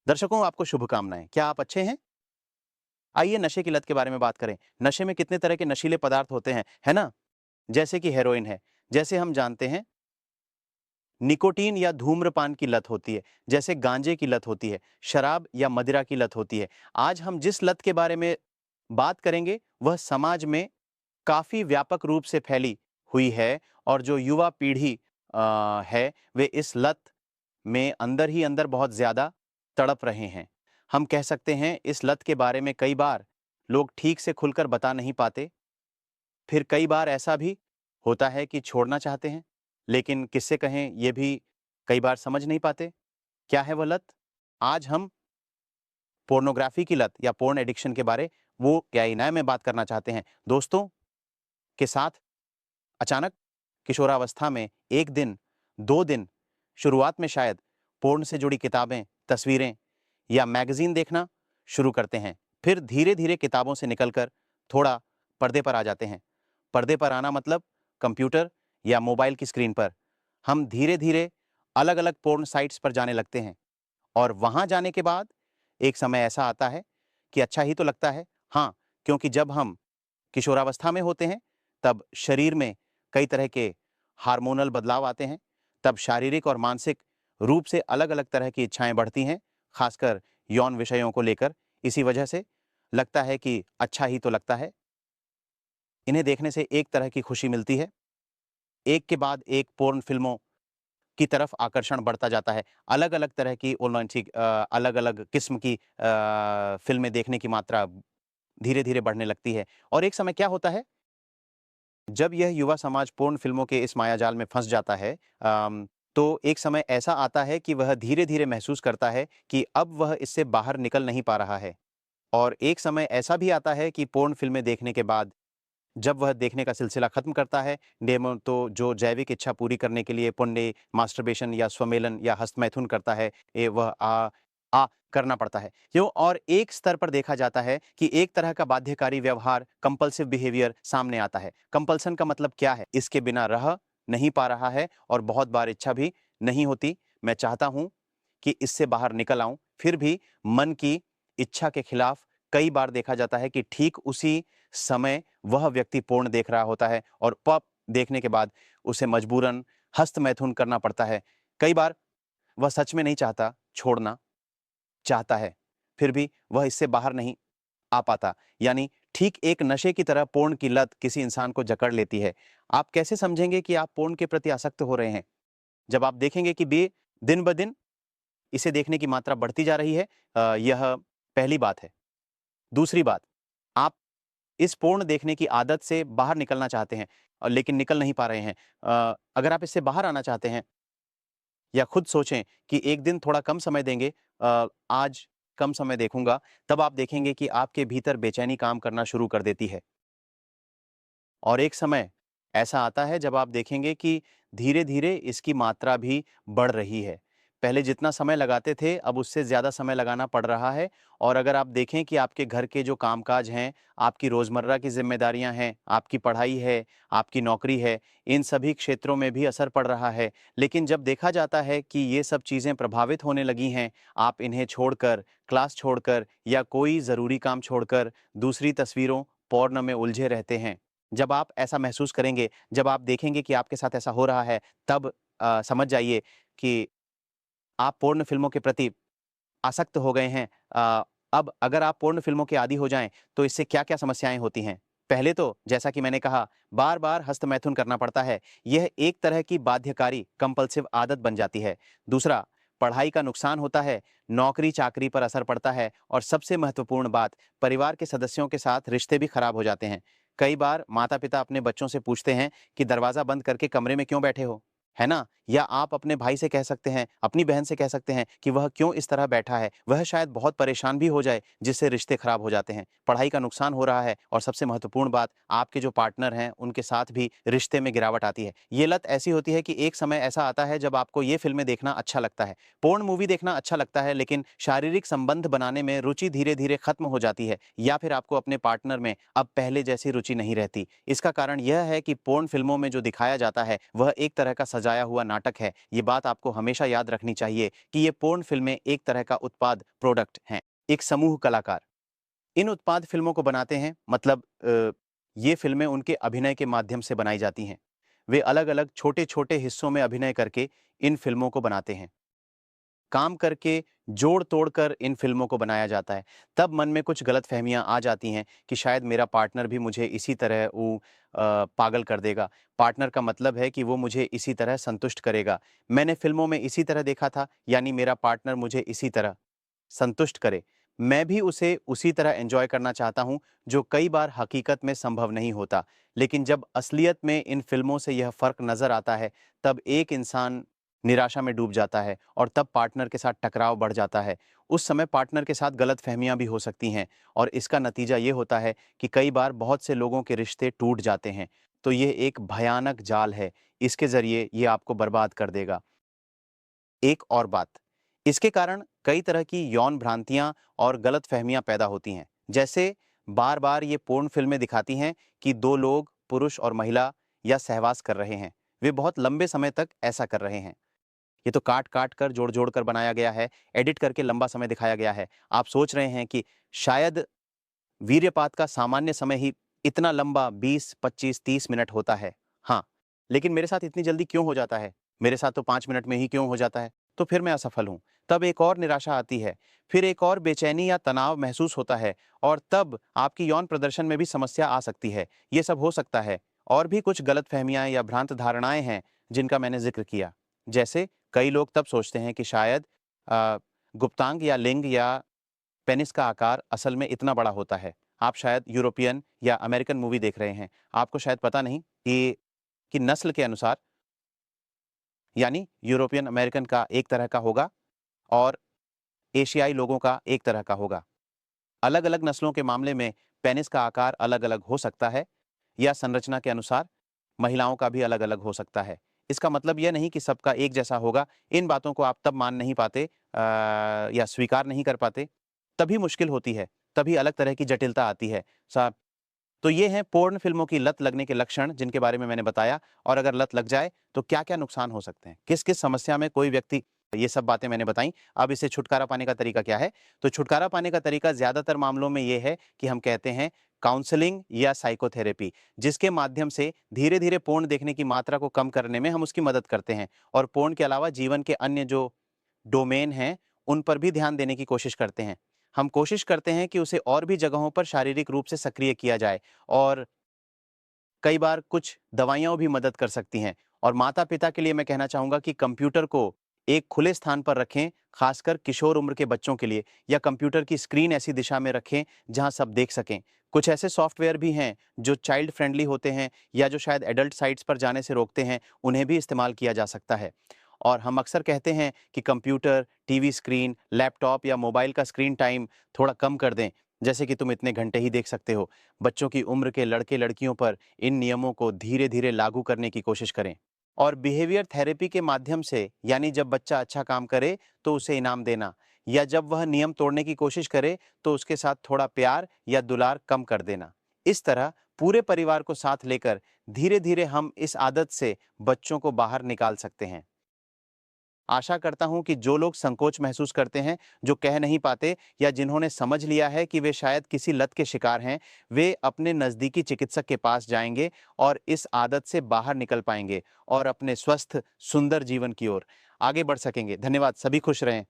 दर्शकों, आपको शुभकामनाएं। क्या आप अच्छे हैं? आइए नशे की लत के बारे में बात करें। नशे में कितने तरह के नशीले पदार्थ होते हैं, है ना? जैसे कि हेरोइन है, जैसे हम जानते हैं निकोटीन या धूम्रपान की लत होती है, जैसे गांजे की लत होती है, शराब या मदिरा की लत होती है। आज हम जिस लत के बारे में बात करेंगे, वह समाज में काफ़ी व्यापक रूप से फैली हुई है और जो युवा पीढ़ी है, वे इस लत में अंदर ही अंदर बहुत ज़्यादा तड़प रहे हैं। हम कह सकते हैं इस लत के बारे में कई बार लोग ठीक से खुलकर बता नहीं पाते। फिर कई बार ऐसा भी होता है कि छोड़ना चाहते हैं, लेकिन किससे कहें ये भी कई बार समझ नहीं पाते। क्या है वह लत? आज हम पोर्नोग्राफ़ी की लत या पोर्न एडिक्शन के बारे वो क्या इनाय में बात करना चाहते हैं। दोस्तों के साथ अचानक किशोरावस्था में 1 दिन, 2 दिन, शुरुआत में शायद पोर्न से जुड़ी किताबें, तस्वीरें या मैगज़ीन देखना शुरू करते हैं। फिर धीरे-धीरे किताबों से निकलकर थोड़ा पर्दे पर आ जाते हैं। पर्दे पर आना मतलब कंप्यूटर या मोबाइल की स्क्रीन पर। हम धीरे-धीरे अलग-अलग पोर्न साइट्स पर जाने लगते हैं और वहाँ जाने के बाद एक समय ऐसा आता है कि अच्छा ही तो लगता है। हाँ, क्योंकि जब हम किशोरावस्था में होते हैं, तब शरीर में कई तरह के हार्मोनल बदलाव आते हैं, तब शारीरिक और मानसिक रूप से अलग-अलग तरह की इच्छाएँ बढ़ती हैं, खासकर यौन विषयों को लेकर। इसी वजह से लगता है कि अच्छा ही तो लगता है। इन्हें देखने से एक तरह की खुशी मिलती है, एक के बाद एक पोर्न फ़िल्मों की तरफ आकर्षण बढ़ता जाता है। अलग-अलग तरह की अलग-अलग किस्म की फ़िल्में देखने की मात्रा धीरे-धीरे बढ़ने लगती है और एक समय क्या होता है जब यह युवा समाज पोर्न फ़िल्मों के इस मायाजाल में फँस जाता है तो एक समय ऐसा आता है कि वह धीरे-धीरे महसूस करता है कि अब वह इससे बाहर निकल नहीं पा रहा है। और एक समय ऐसा भी आता है कि पोर्न फ़िल्में देखने के बाद जब वह देखने का सिलसिला खत्म करता है, डेमो तो जो जैविक इच्छा पूरी करने के लिए पुण्य, मास्टरबेशन या स्वमेलन या हस्तमैथुन करता है, वह करना पड़ता है। क्यों? और एक स्तर पर देखा जाता है कि एक तरह का बाध्यकारी व्यवहार, कंपल्सिव बिहेवियर सामने आता है। कंपल्सन का मतलब क्या है? इसके बिना रह नहीं पा रहा है और बहुत बार इच्छा भी नहीं होती। मैं चाहता हूँ कि इससे बाहर निकल आऊँ, फिर भी मन की इच्छा के खिलाफ कई बार देखा जाता है कि ठीक उसी समय वह व्यक्ति पोर्न देख रहा होता है और पॉप देखने के बाद उसे मजबूरन हस्तमैथुन करना पड़ता है। कई बार वह सच में नहीं चाहता छोड़ना, चाहता है, फिर भी वह इससे बाहर नहीं आ पाता। यानी ठीक एक नशे की तरह पोर्न की लत किसी इंसान को जकड़ लेती है। आप कैसे समझेंगे कि आप पोर्न के प्रति आसक्त हो रहे हैं? जब आप देखेंगे कि दिन-ब-दिन इसे देखने की मात्रा बढ़ती जा रही है, यह पहली बात है। दूसरी बात, आप इस पूर्ण देखने की आदत से बाहर निकलना चाहते हैं लेकिन निकल नहीं पा रहे हैं। अगर आप इससे बाहर आना चाहते हैं या खुद सोचें कि एक दिन थोड़ा कम समय देंगे, आज कम समय देखूँगा, तब आप देखेंगे कि आपके भीतर बेचैनी काम करना शुरू कर देती है। और एक समय ऐसा आता है जब आप देखेंगे कि धीरे-धीरे इसकी मात्रा भी बढ़ रही है। पहले जितना समय लगाते थे, अब उससे ज़्यादा समय लगाना पड़ रहा है और अगर आप देखें कि आपके घर के जो कामकाज हैं, आपकी रोज़मर्रा की ज़िम्मेदारियाँ हैं, आपकी पढ़ाई है, आपकी नौकरी है, इन सभी क्षेत्रों में भी असर पड़ रहा है। लेकिन जब देखा जाता है कि ये सब चीज़ें प्रभावित होने लगी हैं, आप इन्हें छोड़कर, क्लास छोड़कर या कोई ज़रूरी काम छोड़कर दूसरी तस्वीरों, पोर्न में उलझे रहते हैं। जब आप ऐसा महसूस करेंगे, जब आप देखेंगे कि आपके साथ ऐसा हो रहा है, तब समझ जाइए कि आप पोर्न फ़िल्मों के प्रति आसक्त हो गए हैं। अब अगर आप पोर्न फ़िल्मों के आदी हो जाएँ, तो इससे क्या-क्या समस्याएँ होती हैं? पहले तो जैसा कि मैंने कहा, बार-बार हस्तमैथुन करना पड़ता है। यह एक तरह की बाध्यकारी कंपल्सिव आदत बन जाती है। दूसरा, पढ़ाई का नुकसान होता है, नौकरी-चाकरी पर असर पड़ता है और सबसे महत्वपूर्ण बात, परिवार के सदस्यों के साथ रिश्ते भी खराब हो जाते हैं। कई बार माता-पिता अपने बच्चों से पूछते हैं कि दरवाज़ा बंद करके कमरे में क्यों बैठे हो? है ना? या आप अपने भाई से कह सकते हैं, अपनी बहन से कह सकते हैं कि वह क्यों इस तरह बैठा है? वह शायद बहुत परेशान भी हो जाए, जिससे रिश्ते खराब हो जाते हैं। पढ़ाई का नुकसान हो रहा है और सबसे महत्वपूर्ण बात, आपके जो पार्टनर हैं, उनके साथ भी रिश्ते में गिरावट आती है। ये लत ऐसी होती है कि एक समय ऐसा आता है जब आपको ये फ़िल्में देखना अच्छा लगता है। पोर्न मूवी देखना अच्छा लगता है, लेकिन शारीरिक संबंध बनाने में रुचि धीरे-धीरे खत्म हो जाती है या फिर आपको अपने पार्टनर में अब पहले जैसी रुचि नहीं रहती। इसका कारण यह है कि पोर्न फ़िल्मों में जो दिखाया जाता है, वह एक तरह का सजाया हुआ नाटक है। ये बात आपको हमेशा याद रखनी चाहिए कि ये पोर्न फ़िल्में एक तरह का उत्पाद, प्रोडक्ट हैं। एक समूह कलाकार इन उत्पाद फ़िल्मों को बनाते हैं, मतलब ये फ़िल्में उनके अभिनय के माध्यम से बनाई जाती हैं। वे अलग-अलग छोटे-छोटे हिस्सों में अभिनय करके इन फ़िल्मों को बनाते हैं। काम करके, जोड़-तोड़ कर इन फ़िल्मों को बनाया जाता है। तब मन में कुछ गलतफ़हमियाँ आ जाती हैं कि शायद मेरा पार्टनर भी मुझे इसी तरह पागल कर देगा। पार्टनर का मतलब है कि वो मुझे इसी तरह संतुष्ट करेगा। मैंने फ़िल्मों में इसी तरह देखा था, यानी मेरा पार्टनर मुझे इसी तरह संतुष्ट करे। मैं भी उसे उसी तरह एन्जॉय करना चाहता हूँ, जो कई बार हकीकत में संभव नहीं होता। लेकिन जब असलियत में इन फ़िल्मों से यह फ़र्क नज़र आता है, तब एक इंसान निराशा में डूब जाता है और तब पार्टनर के साथ टकराव बढ़ जाता है। उस समय पार्टनर के साथ गलतफ़हमियाँ भी हो सकती हैं और इसका नतीजा ये होता है कि कई बार बहुत से लोगों के रिश्ते टूट जाते हैं। तो ये एक भयानक जाल है, इसके ज़रिए ये आपको बर्बाद कर देगा। एक और बात, इसके कारण कई तरह की यौन भ्रांतियाँ और गलतफ़हमियाँ पैदा होती हैं। जैसे बार-बार ये पोर्न फ़िल्में दिखाती हैं कि 2 लोग, पुरुष और महिला या सहवास कर रहे हैं। वे बहुत लंबे समय तक ऐसा कर रहे हैं। ये तो काट-काट कर, जोड़-जोड़ कर बनाया गया है, एडिट करके लंबा समय दिखाया गया है। आप सोच रहे हैं कि शायद वीर्यपात का सामान्य समय ही इतना लंबा 20, 25, 30 मिनट होता है। हाँ, लेकिन मेरे साथ इतनी जल्दी क्यों हो जाता है? मेरे साथ तो 5 मिनट में ही क्यों हो जाता है? तो फिर मैं असफल हूँ। तब एक और निराशा आती है, फिर एक और बेचैनी या तनाव महसूस होता है और तब आपकी यौन प्रदर्शन में भी समस्या आ सकती है। ये सब हो सकता है। और भी कुछ गलतफ़हमियाँ या भ्रांत धारणाएँ हैं, जिनका मैंने ज़िक्र किया। जैसे कई लोग तब सोचते हैं कि शायद गुप्तांग या लिंग या पेनिस का आकार असल में इतना बड़ा होता है। आप शायद यूरोपियन या अमेरिकन मूवी देख रहे हैं। आपको शायद पता नहीं कि नस्ल के अनुसार, यानी यूरोपियन अमेरिकन का एक तरह का होगा और एशियाई लोगों का एक तरह का होगा। अलग-अलग नस्लों के मामले में पेनिस का आकार अलग-अलग हो सकता है या संरचना के अनुसार महिलाओं का भी अलग-अलग हो सकता है। इसका मतलब यह नहीं कि सबका एक जैसा होगा। इन बातों को आप तब मान नहीं पाते या स्वीकार नहीं कर पाते, तभी मुश्किल होती है, तभी अलग तरह की जटिलता आती है। सा तो ये हैं पोर्न फ़िल्मों की लत लगने के लक्षण, जिनके बारे में मैंने बताया, और अगर लत लग जाए तो क्या-क्या नुकसान हो सकते हैं। किस-किस समस्या में कोई व्यक्ति, ये सब बातें मैंने बताई। अब इससे छुटकारा पाने का तरीका क्या है? तो छुटकारा पाने का तरीका ज़्यादातर मामलों में ये है कि हम कहते हैं काउंसलिंग या साइकोथेरेपी, जिसके माध्यम से धीरे-धीरे पोर्न देखने की मात्रा को कम करने में हम उसकी मदद करते हैं और पोर्न के अलावा जीवन के अन्य जो डोमेन हैं, उन पर भी ध्यान देने की कोशिश करते हैं। हम कोशिश करते हैं कि उसे और भी जगहों पर शारीरिक रूप से सक्रिय किया जाए और कई बार कुछ दवाइयाँ भी मदद कर सकती हैं। और माता-पिता के लिए मैं कहना चाहूँगा कि कंप्यूटर को एक खुले स्थान पर रखें, खासकर किशोर उम्र के बच्चों के लिए, या कंप्यूटर की स्क्रीन ऐसी दिशा में रखें जहाँ सब देख सकें। कुछ ऐसे सॉफ्टवेयर भी हैं जो चाइल्ड फ्रेंडली होते हैं या जो शायद एडल्ट साइट्स पर जाने से रोकते हैं, उन्हें भी इस्तेमाल किया जा सकता है। और हम अक्सर कहते हैं कि कंप्यूटर, टीवी स्क्रीन, लैपटॉप या मोबाइल का स्क्रीन टाइम थोड़ा कम कर दें, जैसे कि तुम इतने घंटे ही देख सकते हो। बच्चों की उम्र के लड़के-लड़कियों पर इन नियमों को धीरे-धीरे लागू करने की कोशिश करें। और बिहेवियर थेरेपी के माध्यम से, यानी जब बच्चा अच्छा काम करे तो उसे इनाम देना, या जब वह नियम तोड़ने की कोशिश करे तो उसके साथ थोड़ा प्यार या दुलार कम कर देना। इस तरह पूरे परिवार को साथ लेकर धीरे-धीरे हम इस आदत से बच्चों को बाहर निकाल सकते हैं। आशा करता हूं कि जो लोग संकोच महसूस करते हैं, जो कह नहीं पाते, या जिन्होंने समझ लिया है कि वे शायद किसी लत के शिकार हैं, वे अपने नज़दीकी चिकित्सक के पास जाएंगे और इस आदत से बाहर निकल पाएंगे और अपने स्वस्थ, सुंदर जीवन की ओर आगे बढ़ सकेंगे। धन्यवाद। सभी खुश रहें।